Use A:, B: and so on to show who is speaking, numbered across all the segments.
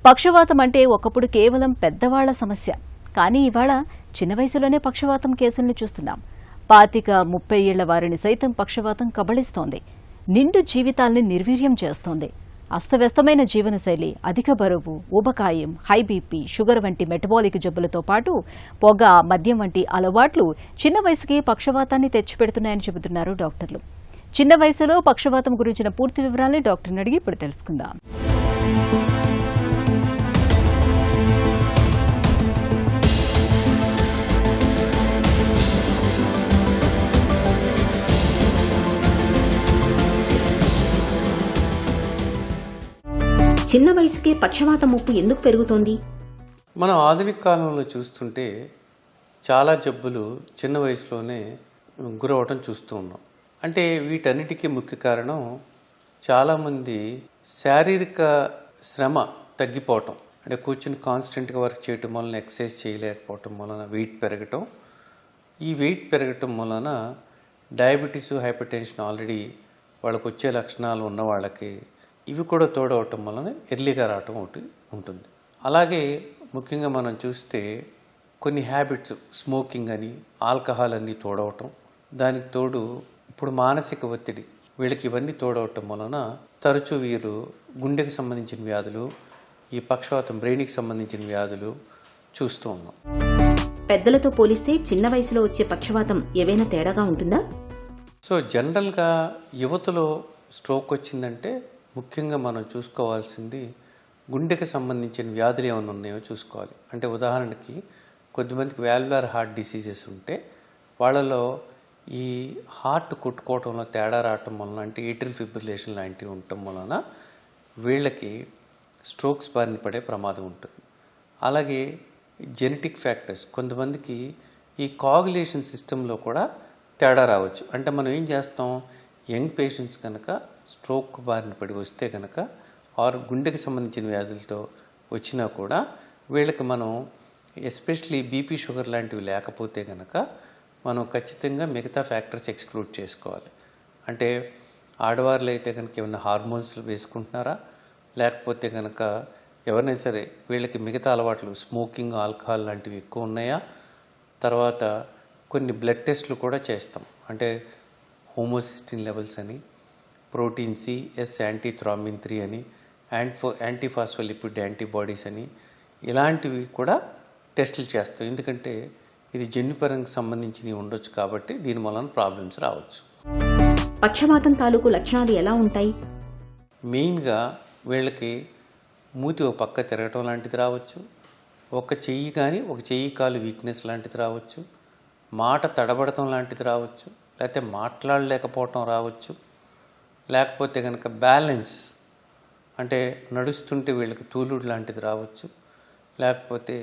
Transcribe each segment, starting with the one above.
A: పక్షవాతం అంటే ఒకప్పుడు కేవలం పెద్దవాళ్ల సమస్య. కానీ ఇవాళ చిన్న వయసులోనే పక్షవాతం కేసుల్ని చూస్తున్నాం. 25-30 ఏళ్ల వారిని సైతం పక్షవాతం కబళిస్తోంది. నిండు జీవితాల్ని నిర్వీర్యం చేస్తోంది. అస్తవ్యస్తమైన జీవనశైలి, అధిక బరువు, ఊబకాయం, హై బీపీ, షుగర్ వంటి మెటబాలిక్ జబ్బులతో పాటు పొగ, మద్యం వంటి అలవాట్లు చిన్న వయసుకే పక్షవాతాన్ని తెచ్చిపెడుతున్నాయని చెబుతున్నారు డాక్టర్లు. చిన్న వయసులో పక్షవాతం గురించిన పూర్తి వివరాల్ని డాక్టర్ని అడిగి ఇప్పుడు తెలుసుకుందాం.
B: చిన్న వయసుకే పక్షవాత ముప్పు ఎందుకు పెరుగుతోంది?
C: మనం ఆధునిక కాలంలో చూస్తుంటే చాలా జబ్బులు చిన్న వయసులోనే గురవటం చూస్తూ ఉన్నాం. అంటే వీటన్నిటికీ ముఖ్య కారణం చాలామంది శారీరక శ్రమ తగ్గిపోవటం. అంటే కూర్చుని కాన్స్టెంట్గా వర్క్ చేయటం వలన, ఎక్సర్సైజ్ చేయలేకపోవటం వలన వెయిట్ పెరగటం. ఈ వెయిట్ పెరగటం వలన డయాబెటీస్, హైపర్ టెన్షన్ ఆల్రెడీ వాళ్ళకు వచ్చే లక్షణాలు ఉన్న వాళ్ళకి ఇవి కూడా తోడవటం వలన ఎర్లీగా రావటం ఒకటి ఉంటుంది. అలాగే ముఖ్యంగా మనం చూస్తే కొన్ని హ్యాబిట్స్, స్మోకింగ్ అని, ఆల్కహాల్ అన్నీ తోడవటం, దానికి తోడు ఇప్పుడు మానసిక ఒత్తిడి, వీళ్ళకి ఇవన్నీ తోడవటం వలన తరచూ వీరు గుండెకి సంబంధించిన వ్యాధులు, ఈ పక్షవాతం బ్రెయిన్కి సంబంధించిన వ్యాధులు చూస్తూ ఉన్నాం.
B: పెద్దలతో పోలిస్తే చిన్న వయసులో వచ్చే పక్షవాతం ఏవైనా తేడాగా ఉంటుందా?
C: సో జనరల్గా యువతలో స్ట్రోక్ వచ్చిందంటే ముఖ్యంగా మనం చూసుకోవాల్సింది గుండెకి సంబంధించిన వ్యాధులు ఏమైనా ఉన్నాయో చూసుకోవాలి. అంటే ఉదాహరణకి కొద్దిమందికి వాల్వులర్ హార్ట్ డిసీజెస్ ఉంటే వాళ్ళలో ఈ హార్ట్ కొట్టుకోవటంలో తేడా రావటం వలన, అంటే ఏట్రియల్ ఫిబ్రిలేషన్ లాంటివి ఉండటం వలన వీళ్ళకి స్ట్రోక్స్ బారిన పడే ప్రమాదం ఉంటుంది. అలాగే జెనెటిక్ ఫ్యాక్టర్స్, కొంతమందికి ఈ కోయాగులేషన్ సిస్టంలో కూడా తేడా రావచ్చు. అంటే మనం ఏం చేస్తాం, యంగ్ పేషెంట్స్ కనుక స్ట్రోక్ బారిన పడి వస్తే కనుక, ఆరు గుండెకి సంబంధించిన వ్యాధులతో వచ్చినా కూడా వీళ్ళకి మనం ఎస్పెషలీ బీపీ, షుగర్ లాంటివి లేకపోతే కనుక మనం ఖచ్చితంగా మిగతా ఫ్యాక్టర్స్ ఎక్స్క్లూడ్ చేసుకోవాలి. అంటే ఆడవాళ్ళు అయితే కనుక ఏమైనా హార్మోన్స్ వేసుకుంటున్నారా, లేకపోతే కనుక ఎవరైనా సరే వీళ్ళకి మిగతా అలవాట్లు, స్మోకింగ్, ఆల్కహాల్ లాంటివి ఎక్కువ ఉన్నాయా. తర్వాత కొన్ని బ్లడ్ టెస్ట్లు కూడా చేస్తాం. అంటే హోమోసిస్టిన్ లెవెల్స్ అని, ప్రోటీన్ సి, ఎస్ యాంటీథ్రాంబిన్ 3 అని, యాంటీఫాస్ఫోలిపిడ్ యాంటీబాడీస్ అని, ఇలాంటివి కూడా టెస్టులు చేస్తాం. ఎందుకంటే ఇది జన్యుపరంగా సంబంధించినవి ఉండొచ్చు కాబట్టి దీని వలన ప్రాబ్లమ్స్ రావచ్చు.
B: పక్షవాతం తాలూకు లక్షణాలు ఎలా ఉంటాయి?
C: మెయిన్గా వీళ్ళకి మూతి ఒక పక్క తిరగటం లాంటిది రావచ్చు, ఒక చెయ్యి కానీ ఒక చెయ్యి కాలు వీక్నెస్ లాంటిది రావచ్చు, మాట తడబడటం లాంటిది రావచ్చు, లేకపోతే మాట్లాడలేకపోవటం రావచ్చు, లేకపోతే కనుక బ్యాలెన్స్ అంటే నడుస్తుంటే వీళ్ళకి తూలుడు లాంటిది రావచ్చు, లేకపోతే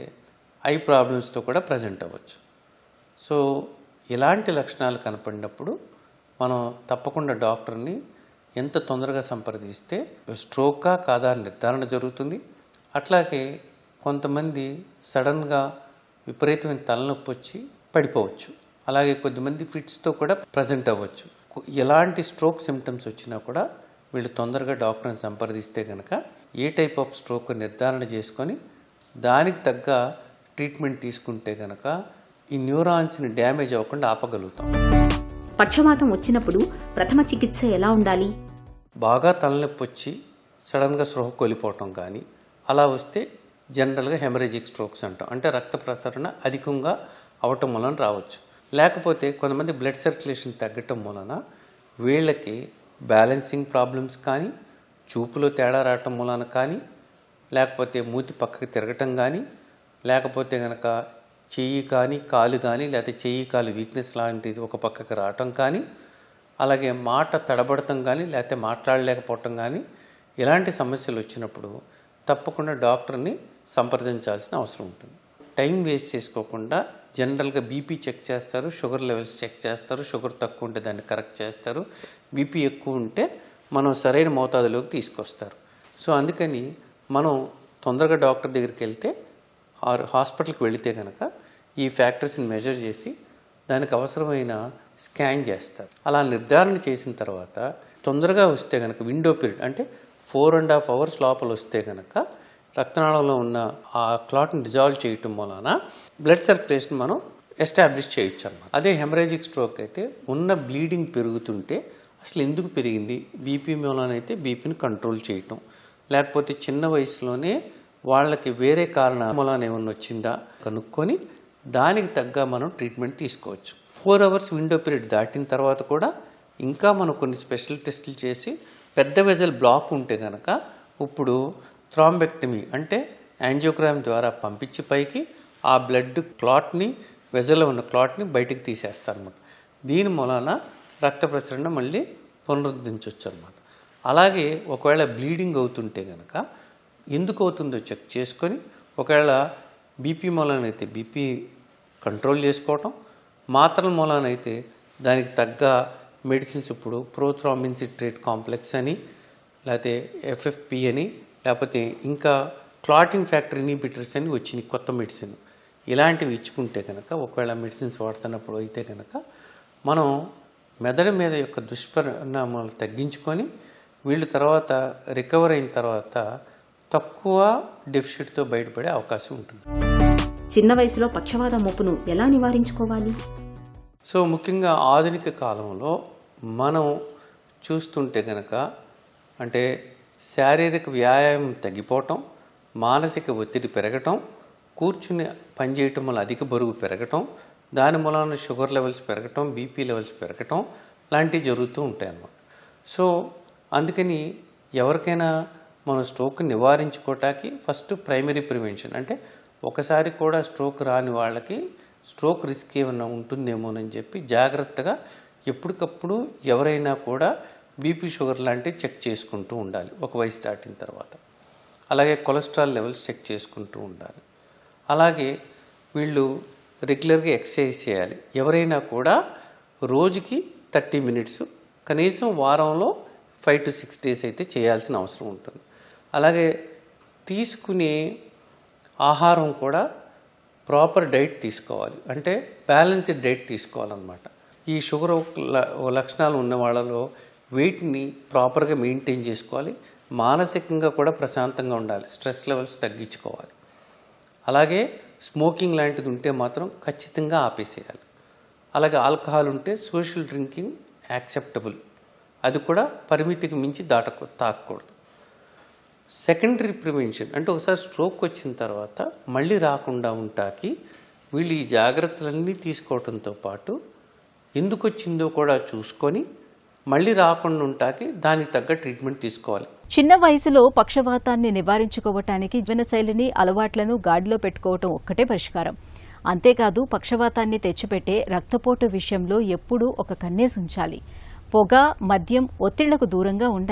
C: ఐ ప్రాబ్లమ్స్తో కూడా ప్రజెంట్ అవ్వచ్చు. సో ఇలాంటి లక్షణాలు కనపడినప్పుడు మనం తప్పకుండా డాక్టర్ని ఎంత తొందరగా సంప్రదిస్తే స్ట్రోకా కాదా నిర్ధారణ జరుగుతుంది. అట్లాగే కొంతమంది సడన్గా విపరీతమైన తలనొప్పి వచ్చి పడిపోవచ్చు. అలాగే కొద్దిమంది ఫిట్స్తో కూడా ప్రజెంట్ అవ్వచ్చు. ఎలాంటి స్ట్రోక్ సిమ్టమ్స్ వచ్చినా కూడా వీళ్ళు తొందరగా డాక్టర్ని సంప్రదిస్తే కనుక ఏ టైప్ ఆఫ్ స్ట్రోక్ నిర్ధారణ చేసుకొని దానికి తగ్గ ట్రీట్మెంట్ తీసుకుంటే కనుక ఈ న్యూరాన్స్ని డ్యామేజ్ అవ్వకుండా ఆపగలుగుతాం.
B: పక్షవాతం వచ్చినప్పుడు ప్రథమ చికిత్స ఎలా ఉండాలి?
C: బాగా తలనొప్పి వచ్చి సడన్గా స్పృహ కోల్పోవటం కానీ అలా వస్తే జనరల్గా హెమరేజిక్ స్ట్రోక్స్ అంటాం. అంటే రక్త ప్రసరణ అధికంగా అవటం వలన రావచ్చు. లేకపోతే కొంతమంది బ్లడ్ సర్క్యులేషన్ తగ్గటం వలన వీళ్ళకి బ్యాలెన్సింగ్ ప్రాబ్లమ్స్ కానీ, చూపులో తేడా రావటం వలన కానీ, లేకపోతే మూతి పక్కకి తిరగటం కానీ, లేకపోతే కనుక చెయ్యి కానీ కాలు కానీ, లేకపోతే చెయ్యి కాలు వీక్నెస్ లాంటిది ఒక పక్కకి రావటం కానీ, అలాగే మాట తడబడటం కానీ, లేకపోతే మాట్లాడలేకపోవటం కానీ, ఇలాంటి సమస్యలు వచ్చినప్పుడు తప్పకుండా డాక్టర్ని సంప్రదించాల్సిన అవసరం ఉంటుంది. టైం వేస్ట్ చేసుకోకుండా జనరల్గా బీపీ చెక్ చేస్తారు, షుగర్ లెవెల్స్ చెక్ చేస్తారు. షుగర్ తక్కువ ఉంటే దాన్ని కరెక్ట్ చేస్తారు, బీపీ ఎక్కువ ఉంటే మనం సరైన మోతాదులోకి తీసుకొస్తారు. సో అందుకని మనం తొందరగా డాక్టర్ దగ్గరికి వెళ్తే, హాస్పిటల్కి వెళితే కనుక ఈ ఫ్యాక్టర్స్ని మెజర్ చేసి దానికి అవసరమైన స్కాన్ చేస్తారు. అలా నిర్ధారణ చేసిన తర్వాత తొందరగా వస్తే కనుక విండో పీరియడ్ అంటే 4.5 hours లోపల వస్తే కనుక రక్తనాళంలో ఉన్న ఆ క్లాట్ని డిజాల్వ్ చేయటం వలన బ్లడ్ సర్క్యులేషన్ మనం ఎస్టాబ్లిష్ చేయొచ్చు అన్నమాట. అదే హెమరేజిక్ స్ట్రోక్ అయితే ఉన్న బ్లీడింగ్ పెరుగుతుంటే అసలు ఎందుకు పెరిగింది, బీపీ మూలనైతే బీపీని కంట్రోల్ చేయటం, లేకపోతే చిన్న వయసులోనే వాళ్ళకి వేరే కారణం మూలాన ఏమన్నా వచ్చిందా కనుక్కొని దానికి తగ్గ మనం ట్రీట్మెంట్ తీసుకోవచ్చు. 4 hours విండో పీరియడ్ దాటిన తర్వాత కూడా ఇంకా మనం కొన్ని స్పెషల్ టెస్టులు చేసి పెద్ద వెజల్ బ్లాక్ ఉంటే కనుక ఇప్పుడు థ్రాంబెక్టమీ అంటే యాంజియోగ్రామ్ ద్వారా పంపించి పైకి ఆ బ్లడ్ క్లాట్ని వెజల్లో ఉన్న క్లాట్ని బయటికి తీసేస్తారన్నమాట. దీని మూలాన రక్త ప్రసరణ మళ్ళీ పునరుద్ధరించవచ్చు అన్నమాట. అలాగే ఒకవేళ బ్లీడింగ్ అవుతుంటే కనుక ఎందుకు అవుతుందో చెక్ చేసుకొని ఒకవేళ బీపీ మూలానైతే బీపీ కంట్రోల్ చేసుకోవటం, మాత్రల మూలానైతే దానికి తగ్గ మెడిసిన్స్ ఇప్పుడు ప్రోథ్రాంబిన్ సిట్రేట్ కాంప్లెక్స్ అని, లేకపోతే ఎఫ్ఎఫ్పి అని, లేకపోతే ఇంకా క్లాటింగ్ ఫ్యాక్టర్ ఇన్హిబిటర్స్ అని వచ్చినాయి కొత్త మెడిసిన్. ఇలాంటివి ఇచ్చుకుంటే కనుక ఒకవేళ మెడిసిన్స్ వాడుతున్నప్పుడు అయితే కనుక మనం మెదడు మీద యొక్క దుష్పరిణామాలు తగ్గించుకొని వీళ్ళు తర్వాత రికవర్ అయిన తర్వాత తక్కువ డెఫిసిట్తో బయటపడే అవకాశం ఉంటుంది.
B: చిన్న వయసులో పక్షవాత ముప్పును ఎలా నివారించుకోవాలి?
C: సో ముఖ్యంగా ఆధునిక కాలంలో మనం చూస్తుంటే కనుక అంటే శారీరక వ్యాయామం తగ్గిపోవటం, మానసిక ఒత్తిడి పెరగటం, కూర్చుని పనిచేయటం వల్ల అధిక బరువు పెరగటం, దాని మూలాన షుగర్ లెవెల్స్ పెరగటం, బీపీ లెవెల్స్ పెరగటం లాంటివి జరుగుతూ ఉంటాయి అన్నమాట. సో అందుకని ఎవరికైనా మనం స్ట్రోక్ నివారించుకోవటానికి ఫస్ట్ ప్రైమరీ ప్రివెన్షన్ అంటే ఒకసారి కూడా స్ట్రోక్ రాని వాళ్ళకి స్ట్రోక్ రిస్క్ ఏమైనా ఉంటుందేమోనని చెప్పి జాగ్రత్తగా ఎప్పటికప్పుడు ఎవరైనా కూడా బీపీ షుగర్ లాంటివి చెక్ చేసుకుంటూ ఉండాలి ఒక వయసు దాటిన తర్వాత. అలాగే కొలెస్ట్రాల్ లెవెల్స్ చెక్ చేసుకుంటూ ఉండాలి. అలాగే వీళ్ళు రెగ్యులర్గా ఎక్సర్సైజ్ చేయాలి. ఎవరైనా కూడా రోజుకి 30 minutes కనీసం వారంలో 5 to 6 days అయితే చేయాల్సిన అవసరం ఉంటుంది. అలాగే తీసుకునే ఆహారం కూడా ప్రాపర్ డైట్ తీసుకోవాలి, అంటే బ్యాలెన్స్డ్ డైట్ తీసుకోవాలన్నమాట. ఈ షుగర్ లక్షణాలు ఉన్న వాళ్ళలో వెయిట్ని ప్రాపర్గా మెయింటైన్ చేసుకోవాలి, మానసికంగా కూడా ప్రశాంతంగా ఉండాలి, స్ట్రెస్ లెవెల్స్ తగ్గించుకోవాలి. అలాగే స్మోకింగ్ లాంటిది ఉంటే మాత్రం ఖచ్చితంగా ఆపేసేయాలి. అలాగే ఆల్కహాల్ ఉంటే సోషల్ డ్రింకింగ్ యాక్సెప్టబుల్, అది కూడా పరిమితికి మించి తాకూడదు. సెకండరీ ప్రివెన్షన్ అంటే ఒకసారి స్ట్రోక్ వచ్చిన తర్వాత మళ్ళీ రాకుండా ఉంటాకి వీళ్ళు ఈ జాగ్రత్తలన్నీ తీసుకోవడంతో పాటు ఎందుకు వచ్చిందో కూడా చూసుకొని మళ్ళీ రాకుండా ఉంటాకి దానికి తగ్గ ట్రీట్మెంట్ తీసుకోవాలి.
A: చిన్న వయసులో పక్షవాతాన్ని నివారించుకోవటానికి జీవనశైలిని అలవాట్లను గాడిలో పెట్టుకోవటం ఒక్కటే పరిష్కారం. అంతేకాదు పక్షవాతాన్ని తెచ్చిపెట్టే రక్తపోటు విషయంలో ఎప్పుడూ ఒక కన్నేసి ఉంచాలి. పొగ, మద్యం, ఒత్తిళ్లకు దూరంగా ఉండాలి.